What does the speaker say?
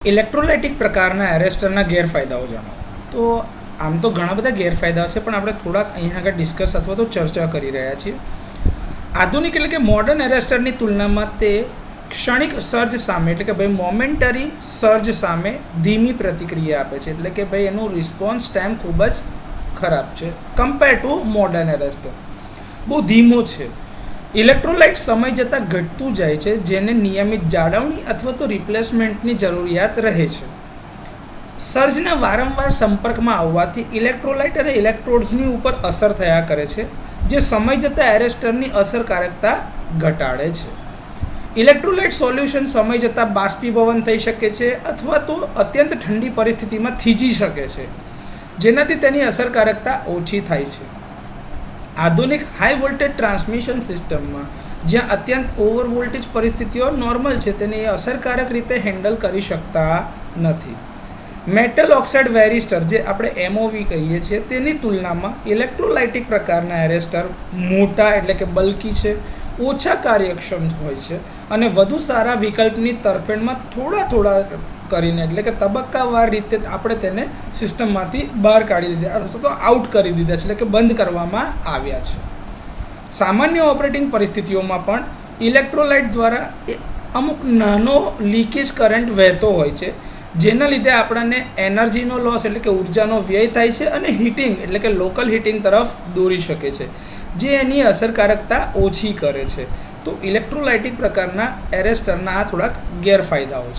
Electrolytic પ્રકારના એરેસ્ટરના ગેરફાયદાઓ જાણો. તો આમ તો ઘણા બધા ગેરફાયદાઓ છે, પણ આપણે થોડાક અહીંયા આગળ ડિસ્કસ અથવા તો ચર્ચા કરી રહ્યા છીએ. આધુનિક એટલે કે મોડર્ન એરેસ્ટરની તુલનામાં તે ક્ષણિક સર્જ સામે એટલે કે ભાઈ મોમેન્ટરી સર્જ સામે ધીમી પ્રતિક્રિયા આપે છે. એટલે કે ભાઈ એનું રિસ્પોન્સ ટાઈમ ખૂબ જ ખરાબ છે કમ્પેર ટુ મોડર્ન એરેસ્ટર, બહુ ધીમો છે. ઇલેક્ટ્રોલાઇટ સમય જતાં ઘટતું જાય છે, જેને નિયમિત જાળવણી અથવા તો રિપ્લેસમેન્ટની જરૂરિયાત રહે છે. સર્જના વારંવાર સંપર્કમાં આવવાથી ઇલેક્ટ્રોલાઇટ અને ઇલેક્ટ્રોડ્સની ઉપર અસર થયા કરે છે, જે સમય જતાં એરેસ્ટરની અસરકારકતા ઘટાડે છે. ઇલેક્ટ્રોલાઇટ સોલ્યુશન સમય જતાં બાષ્પીભવન થઈ શકે છે અથવા તો અત્યંત ઠંડી પરિસ્થિતિમાં થીજી શકે છે, જેનાથી તેની અસરકારકતા ઓછી થાય છે. આધુનિક હાઈ વોલ્ટેજ ટ્રાન્સમિશન સિસ્ટમમાં જ્યાં અત્યંત ઓવર વોલ્ટેજ પરિસ્થિતિઓ નોર્મલ છે, તેને અસરકારક રીતે હેન્ડલ કરી શકતા નથી. મેટલ ઓક્સાઇડ વેરિસ્ટર, જે આપણે MOV કહીએ છીએ, તેની તુલનામાં ઇલેક્ટ્રોલાઇટિક પ્રકારના એરેસ્ટર મોટા એટલે કે બલ્કી છે, ઓછા કાર્યક્ષમ હોય છે અને વધુ સારા વિકલ્પની તરફેણમાં થોડા કરીને એટલે કે તબક્કાવાર રીતે આપણે તેને સિસ્ટમમાંથી બહાર કાઢી દીધા અથવા તો આઉટ કરી દીધા છે, એટલે કે બંધ કરવામાં આવ્યા છે. સામાન્ય ઓપરેટિંગ પરિસ્થિતિઓમાં પણ ઇલેક્ટ્રોલાઇટ દ્વારા અમુક નાનો લીકેજ કરંટ વહેતો હોય છે, જેના લીધે આપણને એનર્જીનો લોસ એટલે કે ઉર્જાનો વ્યય થાય છે અને હીટિંગ એટલે કે લોકલ હીટિંગ તરફ દોરી શકે છે, જે એની અસરકારકતા ઓછી કરે છે. તો ઇલેક્ટ્રોલાઇટિક પ્રકારના એરેસ્ટરના આ થોડાક ગેરફાયદાઓ છે.